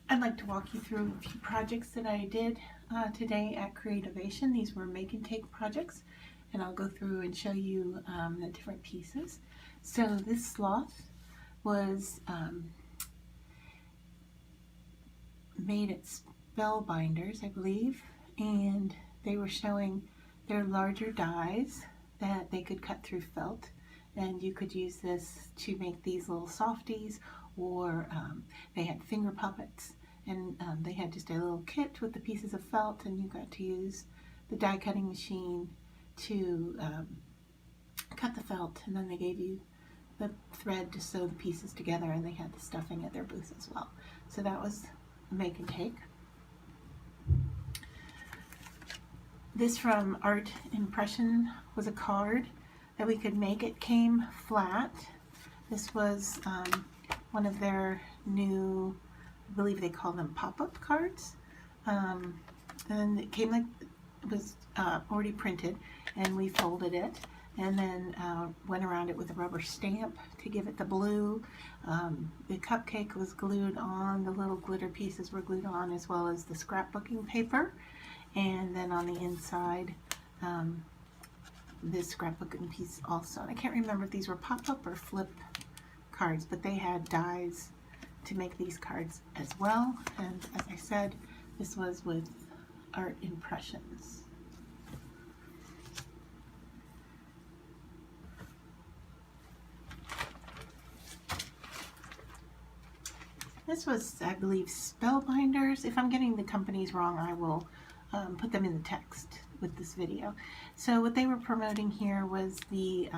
I'd like to walk you through a few projects that I did today at Creativation. These were make and take projects, and I'll go through and show you the different pieces. So this sloth was made at Spellbinders, I believe, and they were showing their larger dies that they could cut through felt, and you could use this to make these little softies, or they had finger puppets, and they had just a little kit with the pieces of felt, and you got to use the die cutting machine to cut the felt, and then they gave you the thread to sew the pieces together, and they had the stuffing at their booth as well. So that was a make and take. This from Art Impression was a card that we could make. It came flat. This was one of their new, I believe they call them pop-up cards. And it came like it was already printed, and we folded it and then went around it with a rubber stamp to give it the blue. The cupcake was glued on, the little glitter pieces were glued on, as well as the scrapbooking paper. And then on the inside, this scrapbooking piece also. I can't remember if these were pop-up or flip cards, but they had dies to make these cards as well. And as I said, this was with Art Impressions. This was, I believe, Spellbinders. If I'm getting the companies wrong, I will put them in the text with this video. So what they were promoting here was the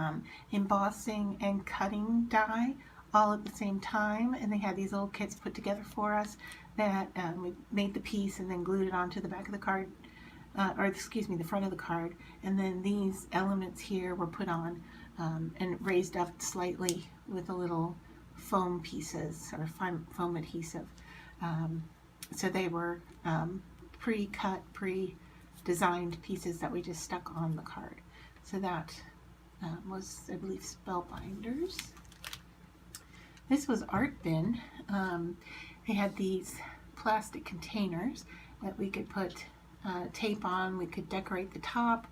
embossing and cutting die all at the same time, and they had these little kits put together for us that we made the piece and then glued it onto the back of the card, or excuse me, the front of the card, and then these elements here were put on and raised up slightly with a little foam pieces or foam adhesive. So they were pre-cut, pre-designed pieces that we just stuck on the card. So that was, I believe, Spellbinders. This was Art Bin. They had these plastic containers that we could put tape on. We could decorate the top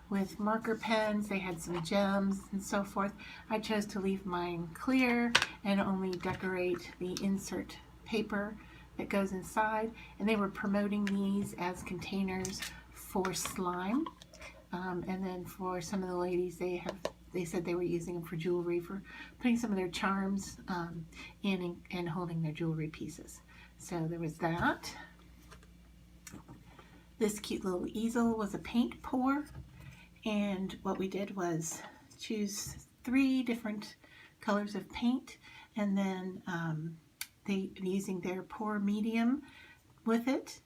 with marker pens. They had some gems and so forth. I chose to leave mine clear and only decorate the insert paper that goes inside, and they were promoting these as containers for slime, and then for some of the ladies, they said they were using them for jewelry, for putting some of their charms in and holding their jewelry pieces. So there was that. This cute little easel was a paint pour, and what we did was choose 3 different colors of paint, and then they using their pour medium with it,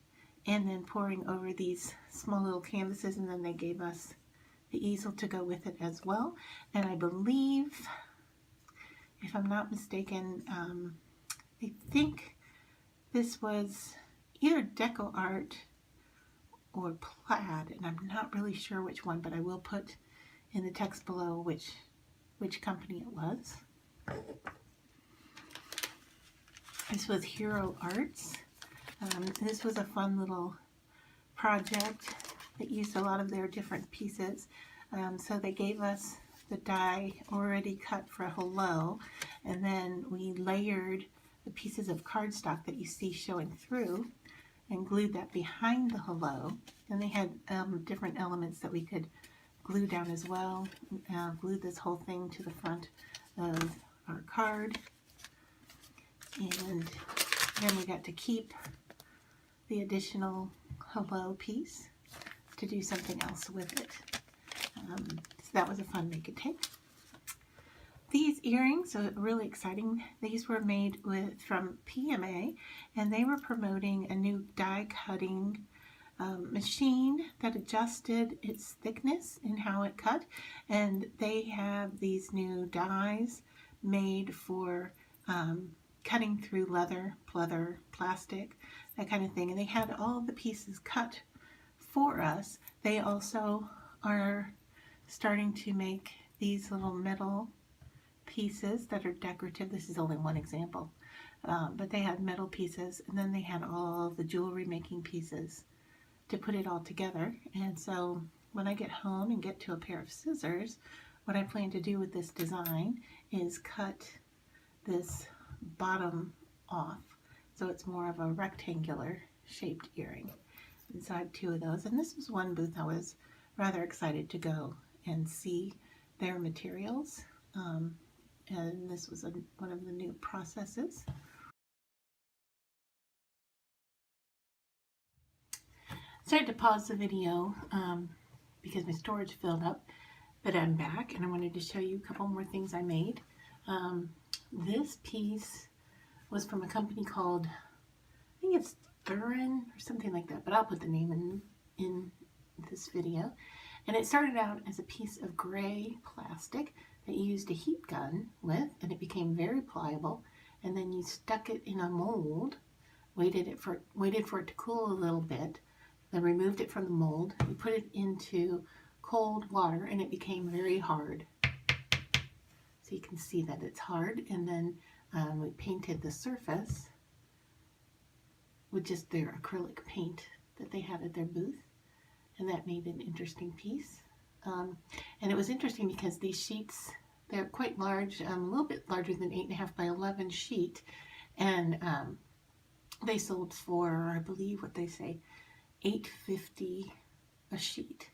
and then pouring over these small little canvases, and then they gave us the easel to go with it as well. And I believe, if I'm not mistaken, I think this was either Deco Art or Plaid, and I'm not really sure which one, but I will put in the text below which company it was. This was Hero Arts. This was a fun little project that used a lot of their different pieces. So they gave us the die already cut for a hello, and then we layered the pieces of cardstock that you see showing through and glued that behind the hello. And they had different elements that we could glue down as well. Glued this whole thing to the front of our card. And then we got to keep the additional hello piece to do something else with it. So that was a fun make and take. These earrings are really exciting. These were made from PMA, and they were promoting a new die cutting machine that adjusted its thickness and how it cut. And they have these new dies made for cutting through leather, pleather, plastic, that kind of thing. And they had all the pieces cut for us. They also are starting to make these little metal pieces that are decorative. This is only one example but they had metal pieces, and then they had all the jewelry making pieces to put it all together. And so when I get home and get to a pair of scissors, what I plan to do with this design is cut this bottom off so it's more of a rectangular shaped earring. Inside two of those, and this was one booth I was rather excited to go and see their materials, and this was one of the new processes. Started to pause the video because my storage filled up, but I'm back and I wanted to show you a couple more things I made. This piece was from a company called, I think it's Thibra or something like that, but I'll put the name in this video. And it started out as a piece of gray plastic that you used a heat gun with, and it became very pliable. And then you stuck it in a mold, waited for it to cool a little bit, then removed it from the mold. You put it into cold water, and it became very hard. So you can see that it's hard. And then we painted the surface with just their acrylic paint that they had at their booth, and that made an interesting piece. And it was interesting because these sheets, they're quite large, a little bit larger than 8.5 by 11 sheet, and they sold for, I believe what they say, $8.50 a sheet.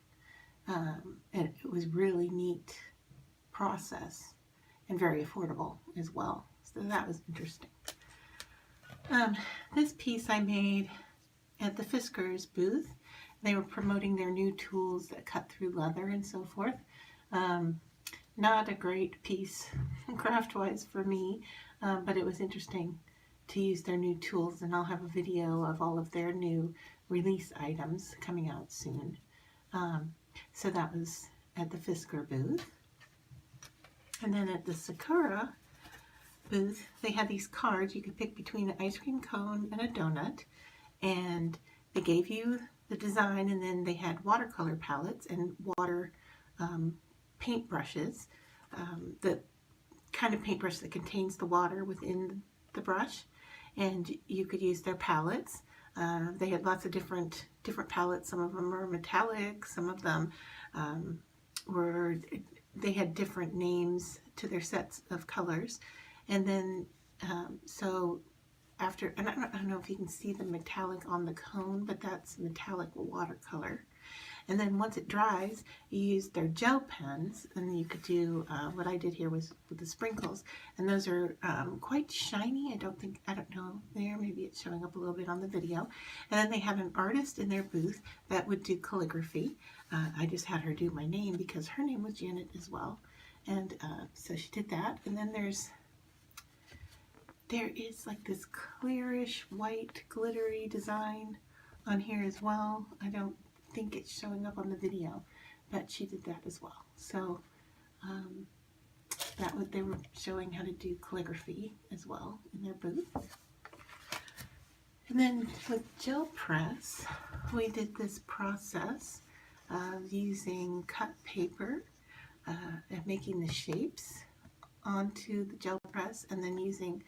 And it was really neat process and very affordable as well. So that was interesting. This piece I made at the Fiskars booth. They were promoting their new tools that cut through leather and so forth. Not a great piece craft-wise for me, but it was interesting to use their new tools, and I'll have a video of all of their new release items coming out soon. So that was at the Fiskars booth. And then at the Sakura booth, they had these cards. You could pick between an ice cream cone and a donut, and they gave you the design, and then they had watercolor palettes and water paint brushes, the kind of paintbrush that contains the water within the brush, and you could use their palettes. They had lots of different palettes. Some of them were metallic, some of them they had different names to their sets of colors. And then so after, and I don't know if you can see the metallic on the cone, but that's metallic watercolor. And then once it dries, you use their gel pens, and you could do what I did here was with the sprinkles, and those are quite shiny. I don't know there, maybe it's showing up a little bit on the video. And then they had an artist in their booth that would do calligraphy. I just had her do my name because her name was Janet as well, and so she did that. And then there is like this clearish white glittery design on here as well. I don't think it's showing up on the video, but she did that as well. So they were showing how to do calligraphy as well in their booth. And then with gel press, we did this process of using cut paper and making the shapes onto the gel press, and then using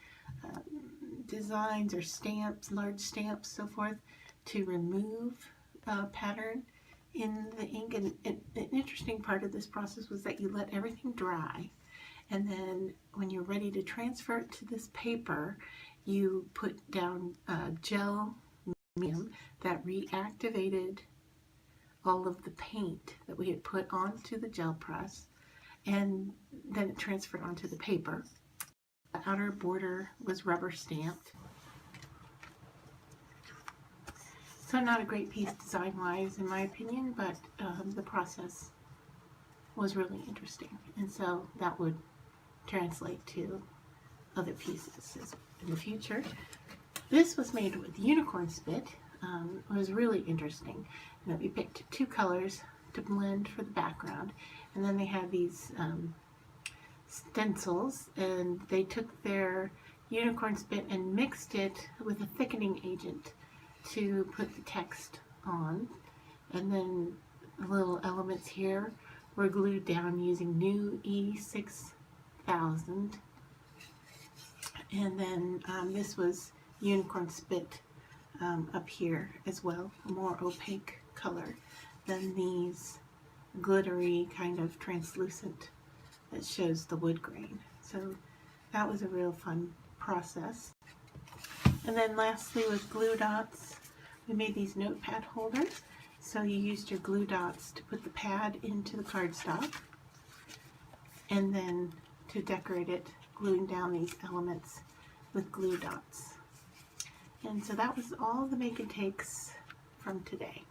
designs or stamps, large stamps, so forth, to remove pattern in the ink. And an interesting part of this process was that you let everything dry, and then when you're ready to transfer it to this paper, you put down gel medium that reactivated all of the paint that we had put onto the gel press, and then it transferred onto the paper. The outer border was rubber stamped. So not a great piece design-wise in my opinion, but the process was really interesting, and so that would translate to other pieces in the future. This was made with unicorn spit. It was really interesting. We picked two colors to blend for the background, and then they had these stencils, and they took their unicorn spit and mixed it with a thickening agent to put the text on. And then the little elements here were glued down using new E6000, And then this was unicorn spit up here as well, a more opaque color than these glittery kind of translucent that shows the wood grain. So that was a real fun process. And then lastly with glue dots, we made these notepad holders. So you used your glue dots to put the pad into the cardstock, and then to decorate it, gluing down these elements with glue dots. And so that was all the make and takes from today.